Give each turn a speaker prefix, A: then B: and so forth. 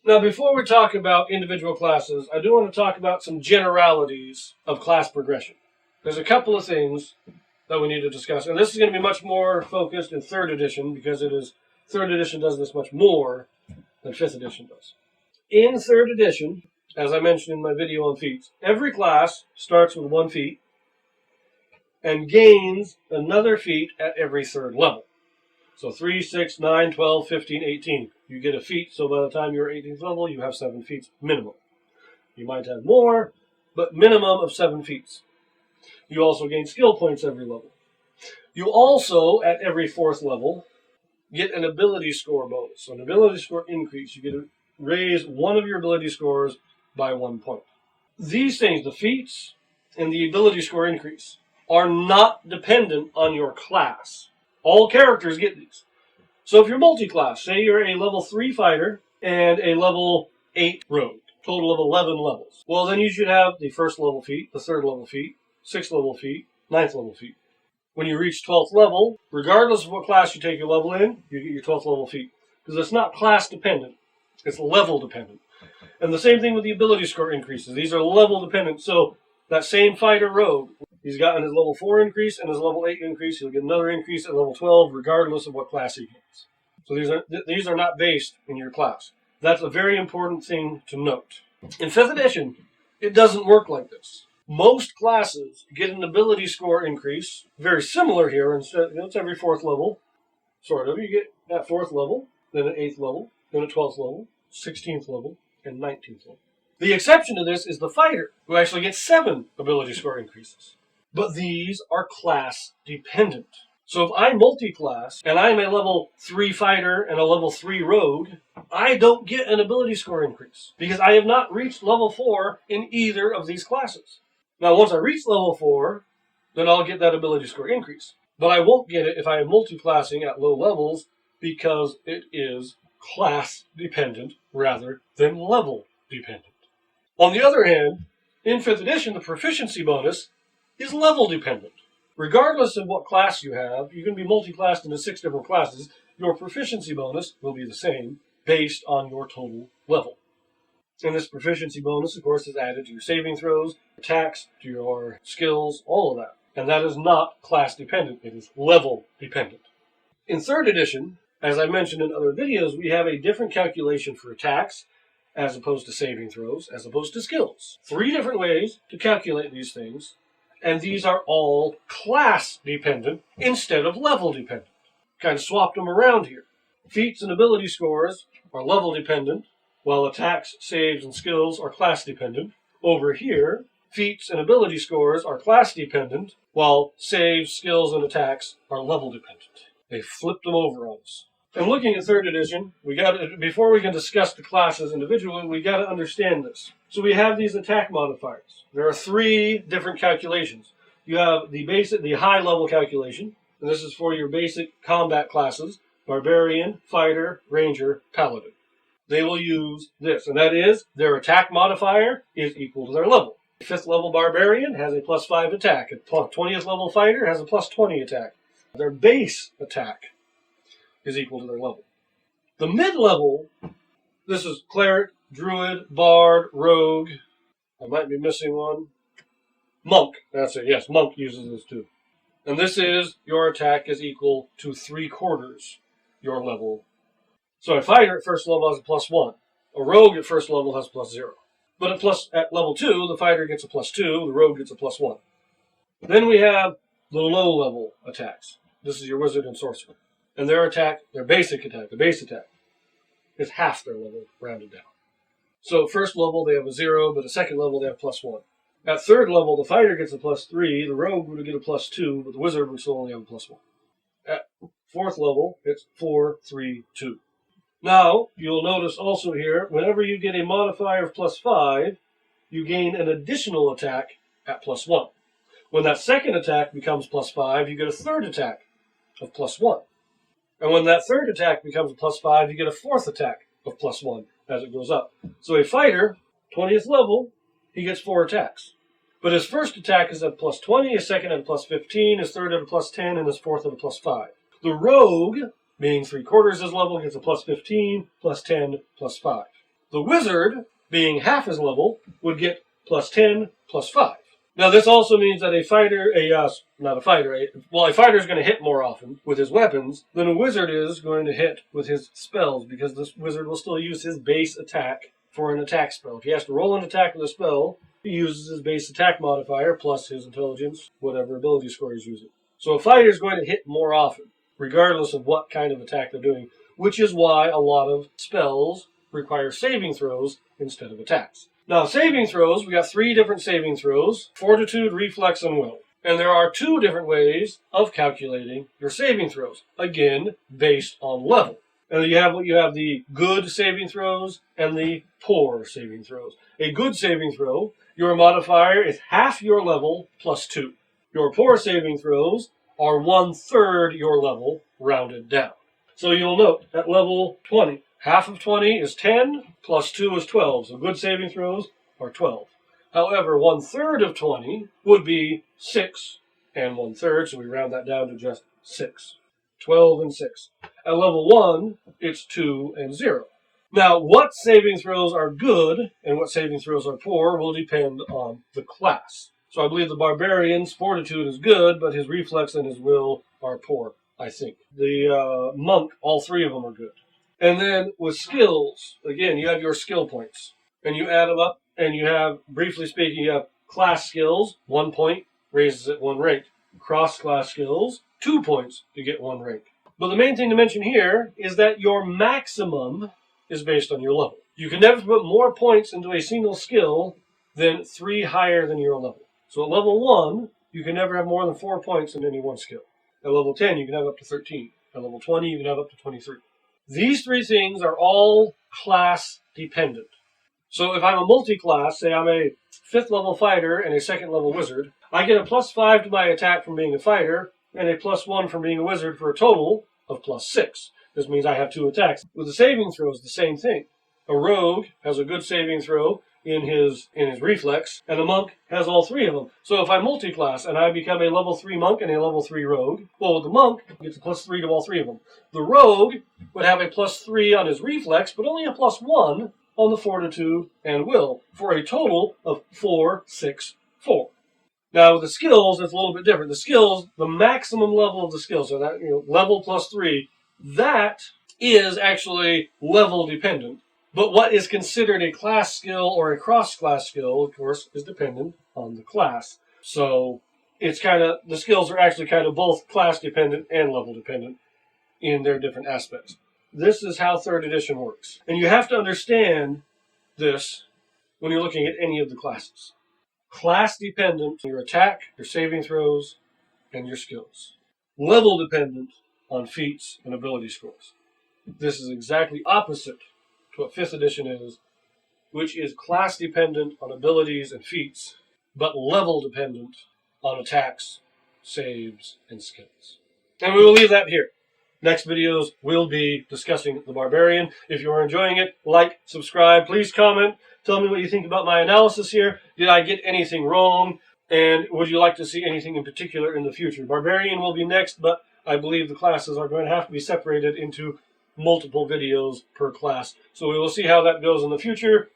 A: Now, before we talk about individual classes, I do want to talk about some generalities of class progression. There's a couple of things that we need to discuss, and this is going to be much more focused in 3rd edition because 3rd edition does this much more than 5th edition does. In 3rd edition, as I mentioned in my video on feats, every class starts with 1 feat and gains another feat at every 3rd level. So 3, 6, 9, 12, 15, 18. You get a feat, so by the time you're 18th level, you have 7 feats minimum. You might have more, but minimum of 7 feats. You also gain skill points every level. You also, at every 4th level, get an ability score bonus. So an ability score increase. You get to raise one of your ability scores by 1 point. These things, the feats and the ability score increase, are not dependent on your class. All characters get these. So if you're multi-class, say you're a level 3 fighter and a level 8 rogue, total of 11 levels. Well, then you should have the 1st level feat, the 3rd level feat, 6th level feat, 9th level feat. When you reach 12th level, regardless of what class you take your level in, you get your 12th level feat. Because it's not class dependent, it's level dependent. And the same thing with the ability score increases. These are level dependent. So that same fighter rogue, he's gotten his level 4 increase and his level 8 increase. He'll get another increase at level 12, regardless of what class he gets. So these are not based in your class. That's a very important thing to note. In 5th edition, it doesn't work like this. Most classes get an ability score increase, very similar here. Instead, it's every 4th level, sort of. You get at 4th level, then at 8th level, then at 12th level, 16th level, and 19th level. The exception to this is the fighter, who actually gets 7 ability score increases. But these are class dependent. So if I multi-class, and I'm a level 3 fighter and a level 3 rogue, I don't get an ability score increase, because I have not reached level 4 in either of these classes. Now, once I reach level 4, then I'll get that ability score increase. But I won't get it if I am multi-classing at low levels, because it is class dependent rather than level dependent. On the other hand, in 5th edition, the proficiency bonus is level dependent. Regardless of what class you have, you can be multi-classed into 6 different classes. Your proficiency bonus will be the same based on your total level. And this proficiency bonus, of course, is added to your saving throws, attacks, to your skills, all of that. And that is not class dependent, it is level dependent. In 3rd edition, as I mentioned in other videos, we have a different calculation for attacks, as opposed to saving throws, as opposed to skills. 3 different ways to calculate these things, and these are all class dependent instead of level dependent. Kind of swapped them around here. Feats and ability scores are level dependent, while attacks, saves, and skills are class dependent. Over here, feats and ability scores are class dependent, while saves, skills, and attacks are level dependent. They flipped them over on us. And looking at 3rd edition, before we can discuss the classes individually, we got to understand this. So we have these attack modifiers. There are 3 different calculations. You have the high level calculation, and this is for your basic combat classes: Barbarian, Fighter, Ranger, Paladin. They will use this, and that is their attack modifier is equal to their level. A 5th level Barbarian has a +5 attack. A 20th level Fighter has a +20 attack. Their base attack is equal to their level. The mid-level, this is Cleric, Druid, Bard, Rogue. I might be missing one. Monk, that's it. Yes, Monk uses this too. And this is your attack is equal to 3/4 your level. So a fighter at 1st level has a +1. A rogue at 1st level has +0. But at level 2, the fighter gets a +2, the rogue gets a +1. Then we have the low level attacks. This is your wizard and sorcerer. And their basic attack, the base attack, is half their level rounded down. So 1st level they have a 0, but at 2nd level they have +1. At 3rd level, the fighter gets a +3, the rogue would get a +2, but the wizard would still only have a +1. At 4th level, it's 4, 3, 2. Now, you'll notice also here, whenever you get a modifier of +5, you gain an additional attack at +1. When that second attack becomes +5, you get a third attack of +1. And when that third attack becomes a +5, you get a fourth attack of +1 as it goes up. So a fighter, 20th level, he gets 4 attacks. But his first attack is at +20, his second at +15, his third at +10, and his fourth at +5. The rogue, being 3/4 his level, gets a +15, +10, +5. The wizard, being half his level, would get plus 10, plus 5. Now, this also means that a fighter is going to hit more often with his weapons than a wizard is going to hit with his spells, because this wizard will still use his base attack for an attack spell. If he has to roll an attack with a spell, he uses his base attack modifier plus his intelligence, whatever ability score he's using. So a fighter is going to hit more often, regardless of what kind of attack they're doing, which is why a lot of spells require saving throws instead of attacks. Now, saving throws, we got 3 different saving throws: Fortitude, Reflex, and Will. And there are 2 different ways of calculating your saving throws, again, based on level. And you have the good saving throws and the poor saving throws. A good saving throw, your modifier is half your level plus 2. Your poor saving throws are 1/3 your level, rounded down. So you'll note at level 20, half of 20 is 10, plus 2 is 12. So good saving throws are 12. However, 1/3 of 20 would be 6 and 1/3, so we round that down to just 6. 12 and 6. At level 1, it's 2 and 0. Now, what saving throws are good and what saving throws are poor will depend on the class. So I believe the Barbarian's Fortitude is good, but his Reflex and his Will are poor, I think. The Monk, all 3 of them are good. And then with skills, again, you have your skill points. And you add them up, and you have, briefly speaking, you have class skills, 1 point, raises it 1 rank. Cross-class skills, 2 points to get 1 rank. But the main thing to mention here is that your maximum is based on your level. You can never put more points into a single skill than 3 higher than your level. So at level 1, you can never have more than 4 points in any one skill. At level 10, you can have up to 13. At level 20, you can have up to 23. These 3 things are all class dependent. So if I'm a multi-class, say I'm a 5th level fighter and a 2nd level wizard, I get a plus 5 to my attack from being a fighter and a plus 1 from being a wizard for a total of plus 6. This means I have 2 attacks. With the saving throws, the same thing. A rogue has a good saving throw in his reflex, and a monk has all 3 of them. So if I'm multi-class and I become a level 3 monk and a level 3 rogue, well, the monk gets a plus 3 to all 3 of them. The rogue would have a plus 3 on his reflex, but only a plus 1 on the Fortitude and Will, for a total of 4, 6, 4. Now with the skills, it's a little bit different. The skills, the maximum level of the skills, so that level plus 3, that is actually level dependent. But what is considered a class skill or a cross-class skill, of course, is dependent on the class. So it's the skills are actually kind of both class dependent and level dependent in their different aspects. This is how 3rd edition works. And you have to understand this when you're looking at any of the classes. Class dependent, your attack, your saving throws, and your skills. Level dependent on feats and ability scores. This is exactly opposite to what 5th edition is, which is class dependent on abilities and feats, but level dependent on attacks, saves, and skills. And we will leave that here. Next videos will be discussing the Barbarian. If you are enjoying it, like, subscribe, please comment. Tell me what you think about my analysis here. Did I get anything wrong? And would you like to see anything in particular in the future? Barbarian will be next, but I believe the classes are going to have to be separated into multiple videos per class. So we will see how that goes in the future.